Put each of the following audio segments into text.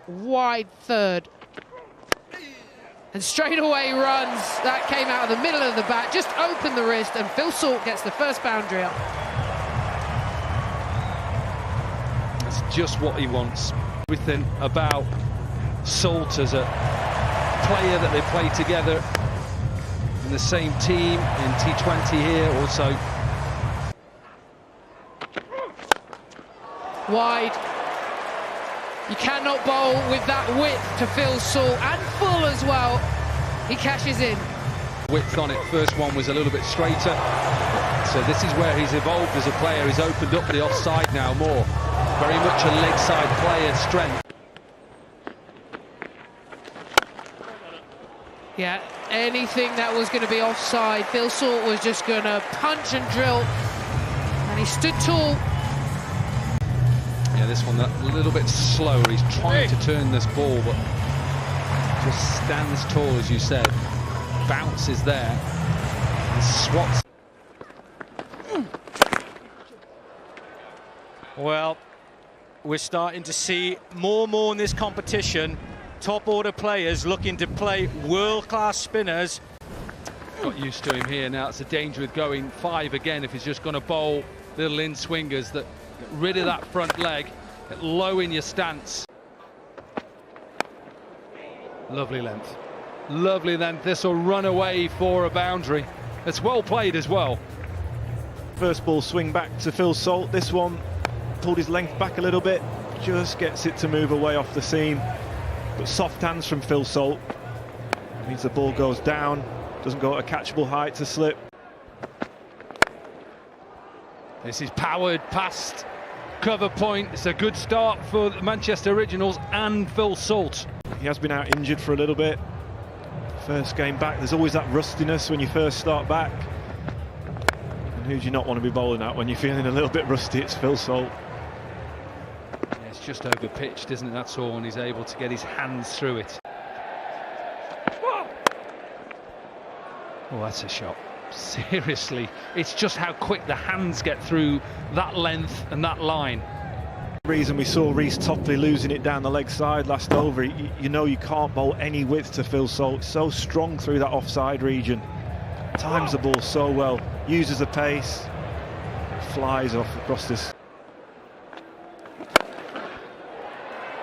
wide third. And straight away runs. That came out of the middle of the bat, just opened the wrist, and Phil Salt gets the first boundary up. That's just what he wants. Everything about Salt as a player that they play together in the same team in T20 here also. Wide. You cannot bowl with that width to Phil Salt, and full as well. He cashes in. Width on it, first one was a little bit straighter. So this is where he's evolved as a player. He's opened up the offside now more. Very much a leg side player, strength. Yeah, anything that was going to be offside, Phil Salt was just going to punch and drill. And he stood tall. Yeah, this one a little bit slower. He's trying to turn this ball, but just stands tall, as you said. Bounce is there. And swats. Well, we're starting to see more and more in this competition. Top order players looking to play world-class spinners. Got used to him here now. It's a danger with going 5 again if he's just going to bowl little in-swingers that get rid of that front leg, get low in your stance. Lovely length. Lovely length. This will run away for a boundary. It's well played as well. First ball swing back to Phil Salt. This one pulled his length back a little bit, just gets it to move away off the seam. But soft hands from Phil Salt. Means the ball goes down, doesn't go at a catchable height to slip. This is powered past cover point. It's a good start for the Manchester Originals and Phil Salt. He has been out injured for a little bit. First game back, there's always that rustiness when you first start back. And who do you not want to be bowling at when you're feeling a little bit rusty? It's Phil Salt. Yeah, it's just over pitched, isn't it? That's all, and he's able to get his hands through it. Oh, that's a shot. Seriously, it's just how quick the hands get through that length and that line. The reason we saw Reece Topley losing it down the leg side last over, you know you can't bowl any width to Phil Salt. So strong through that offside region. Times the ball so well, uses the pace, flies off across this.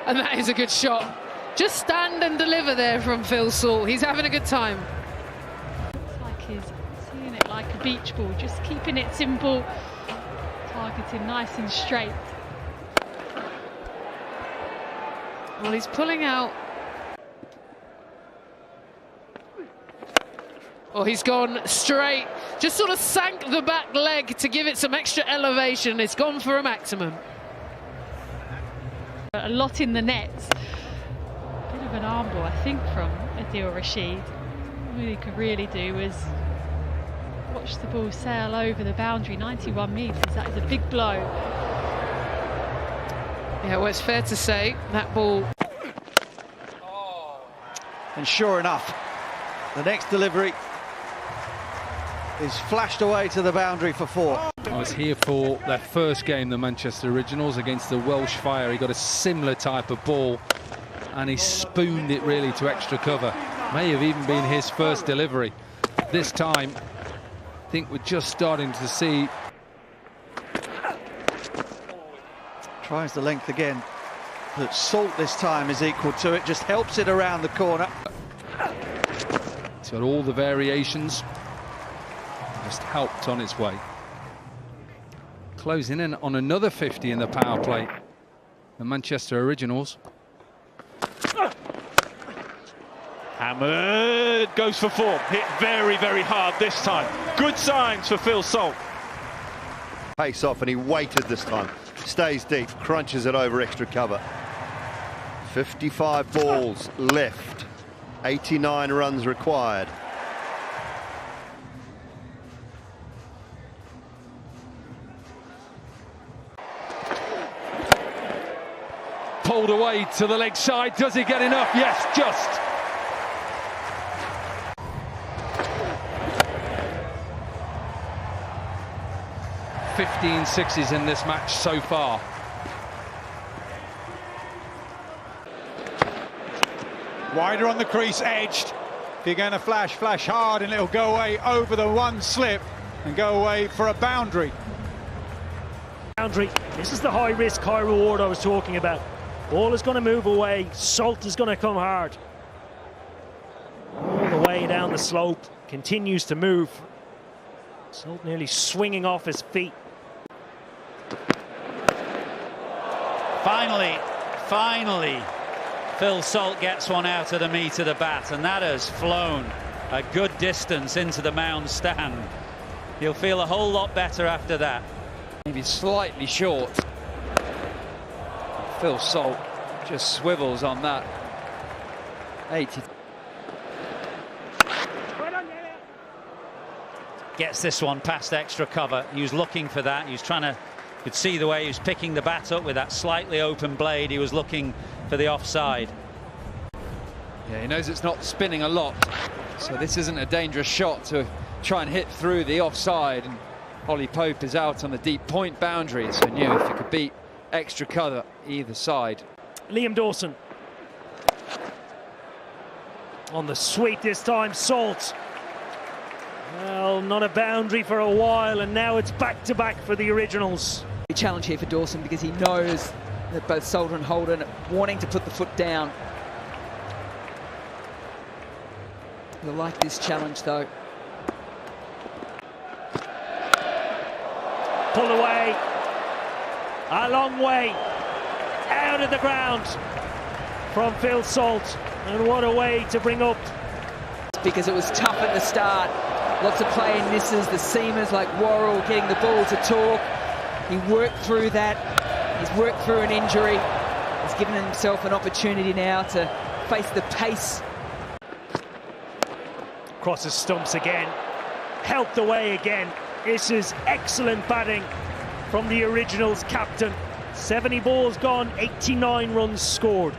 And that is a good shot. Just stand and deliver there from Phil Salt. He's having a good time. He's seeing it like a beach ball, just keeping it simple, targeting nice and straight. Well, he's pulling out. Oh, he's gone straight. Just sort of sank the back leg to give it some extra elevation. It's gone for a maximum. A lot in the nets. Bit of an arm ball, I think, from Adil Rashid. All he could really do was watch the ball sail over the boundary. 91 metres, that is a big blow. Yeah, well, it's fair to say that ball. And sure enough, the next delivery is flashed away to the boundary for 4. I was here for their first game, the Manchester Originals, against the Welsh Fire. He got a similar type of ball and he spooned it really to extra cover. May have even been his first delivery. This time, I think we're just starting to see. Tries the length again, but Salt this time is equal to it, just helps it around the corner. It's got all the variations, just helped on its way. Closing in on another 50 in the power play, the Manchester Originals. Hammered, goes for 4. Hit very, very hard this time. Good signs for Phil Salt. Pace off, and he waited this time. Stays deep, crunches it over extra cover. 55 balls left. 89 runs required. Pulled away to the leg side. Does he get enough? Yes, just. .15 sixes in this match so far. Wider on the crease, edged. If you're going to flash hard, and it'll go away over the one slip and go away for a boundary. This is the high risk, high reward I was talking about. Ball is going to move away. Salt is going to come hard. All the way down the slope. Continues to move. Salt nearly swinging off his feet. Finally, Phil Salt gets one out of the meat of the bat, and that has flown a good distance into the mound stand. He'll feel a whole lot better after that. Maybe slightly short. Phil Salt just swivels on that. 80. Gets this one past extra cover. He was looking for that. He was trying to, you could see the way he was picking the bat up with that slightly open blade. He was looking for the offside. Yeah, he knows it's not spinning a lot, so this isn't a dangerous shot to try and hit through the offside. And Ollie Pope is out on the deep point boundary, so knew if he could beat extra cover either side. Liam Dawson. On the sweep this time, Salt. Well, not a boundary for a while, and now it's back-to-back for the originals. Challenge here for Dawson because he knows that both Solder and Holden wanting to put the foot down. He'll like this challenge though. Pull away. A long way. Out of the ground from Phil Salt. And what a way to bring up. Because it was tough at the start. Lots of play and misses. The seamers like Worrell getting the ball to talk. He worked through that. He's worked through an injury. He's given himself an opportunity now to face the pace. Crosses stumps again. Helped away again. This is excellent batting from the originals captain. 70 balls gone, 89 runs scored.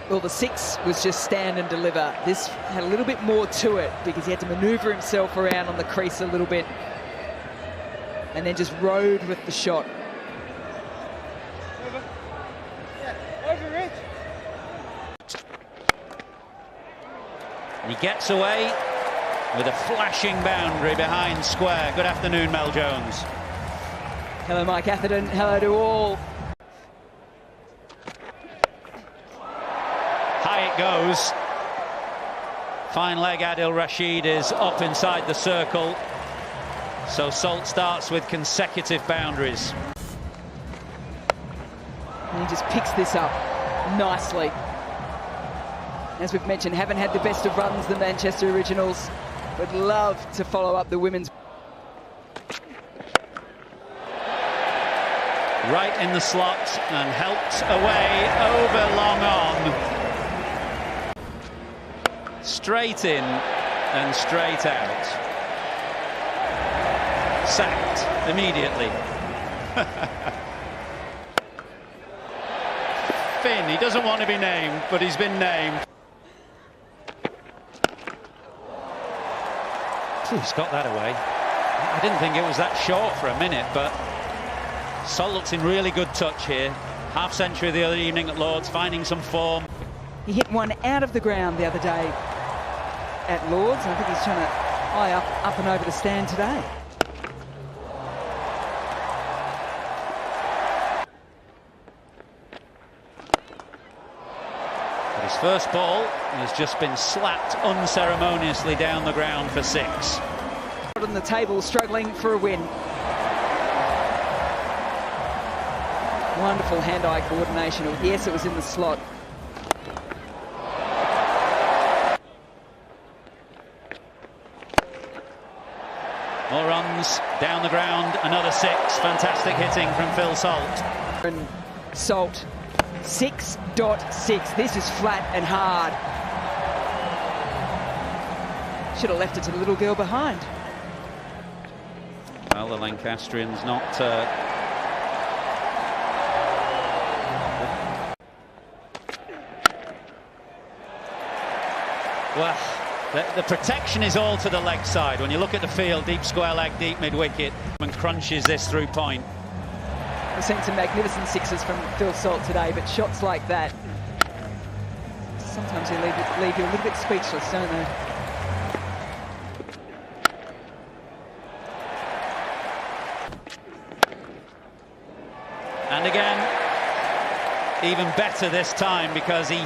Well, the 6 was just stand and deliver. This had a little bit more to it because he had to manoeuvre himself around on the crease a little bit and then just rode with the shot. He gets away with a flashing boundary behind square. Good afternoon, Mel Jones. Hello, Mike Atherton. Hello to all. High it goes. Fine leg, Adil Rashid is up inside the circle. So Salt starts with consecutive boundaries. And he just picks this up nicely. As we've mentioned, haven't had the best of runs, the Manchester Originals. Would love to follow up the women's. Right in the slot and helped away over long on. Straight in and straight out. Sacked immediately. Finn, he doesn't want to be named, but he's been named. He's got that away. I didn't think it was that short for a minute, but Salt looks in really good touch here. Half century the other evening at Lord's, finding some form. He hit one out of the ground the other day at Lord's, and I think he's trying to eye up and over the stand today. But his first ball has just been slapped unceremoniously down the ground for 6. On the table, struggling for a win. Wonderful hand-eye coordination. Yes, it was in the slot. More runs down the ground, another 6. Fantastic hitting from Phil Salt. And Salt, 6.6. This is flat and hard. Should have left it to the little girl behind. Well, the Lancastrians not... Well, the protection is all to the leg side. When you look at the field, deep square leg, deep mid-wicket, and crunches this through point. We've seen some magnificent 6s from Phil Salt today, but shots like that, Sometimes they leave you a little bit speechless, don't they? And again, even better this time because he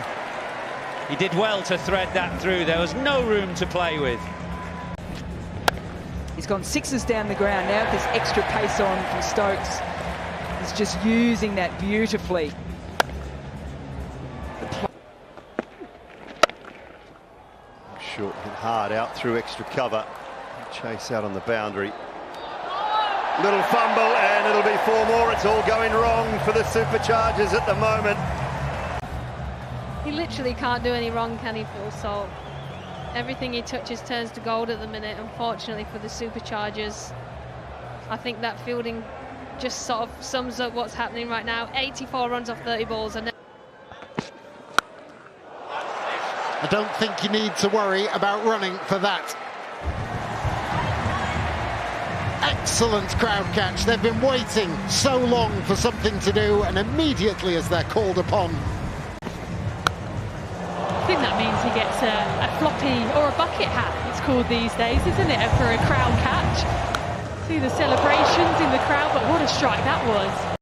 did well to thread that through. There was no room to play with. He's gone sixes down the ground now with this extra pace on from Stokes. He's just using that beautifully. Short hit hard out through extra cover. Chase out on the boundary. Little fumble and it'll be 4 more. It's all going wrong for the Superchargers at the moment. He literally can't do any wrong, can he, Phil Salt? Everything he touches turns to gold at the minute, unfortunately for the Superchargers. I think that fielding just sort of sums up what's happening right now. 84 runs off 30 balls. And I don't think you need to worry about running for that. Excellent crowd catch. They've been waiting so long for something to do, and immediately as they're called upon. I think that means he gets a floppy or a bucket hat, it's called these days, isn't it, for a crowd catch? See the celebrations in the crowd, but what a strike that was.